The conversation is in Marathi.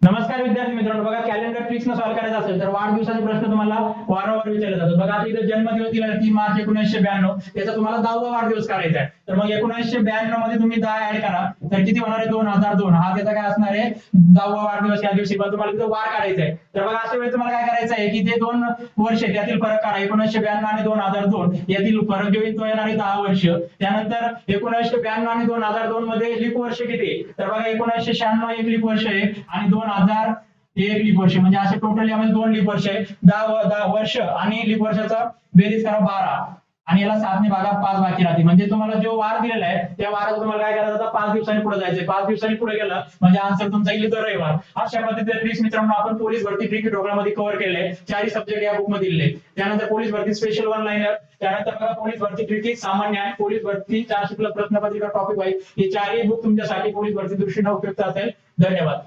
नमस्कार विद्यार्थी मित्रांनो, बघा कॅलेंडर ट्रिक्स न सॉल्व्ह करायचा असेल तर वाढदिवसाचे प्रश्न तुम्हाला वारंवार विचारले जातात. बघा आता इथे जन्मदिवस दिला 3 मार्च 1992, त्याचा तुम्हाला 10वा वाढदिवस करायचा आहे. तर मग 1992 मध्ये तुम्ही 10 ऍड करा तर किती होणार आहे? 2002. हा त्याचा काय असणार आहे? 10वा वाढदिवस. या दिवशी पण तुम्हाला तिथे वार काढायचा आहे. तर बघा अशा वेळी तुम्हाला काय करायचं आहे की ते 2 वर्ष त्यातील फरक काढा. 1992 आणि 2002 यातील फरक जो येईल तो येणार आहे 10 वर्ष. त्यानंतर 1992 आणि 2002 मध्ये लीप वर्ष किती? तर बघा 1996 एक लीप वर्ष आहे आणि 2000 एक लीप वर्ष, म्हणजे असे टोटल यामध्ये 2 लीप वर्ष आहे. 10 वर्ष आणि लीप वर्षाचा बेरीज करा 12 आणि याला 7 ने भागा 5 बाकी राहते. म्हणजे तुम्हाला जो वार दिलेला आहे त्या वारात तुम्हाला काय करायचं? 5 दिवसांनी पुढे जायचंय. 5 दिवसांनी पुढे गेलं म्हणजे आन्सर तुमचा येईल तर रविवार. अशा पद्धतीचे ट्रिक्स मित्रांनो आपण पोलीस भरती ट्रिक मध्ये कव्हर केले. 4 सब्जेक्ट या बुक मध्ये दिले. त्यानंतर पोलीस भरती स्पेशल वन लाइनर, त्यानंतर बघा पोलीस भरती ट्रिक सामान्य आणि पोलीस भरती 4 प्रश्नपत्रिका टॉपिक वाईज हे 4ही बुक तुमच्यासाठी पोलीस भरती दृष्टीने उपयुक्त असेल. धन्यवाद.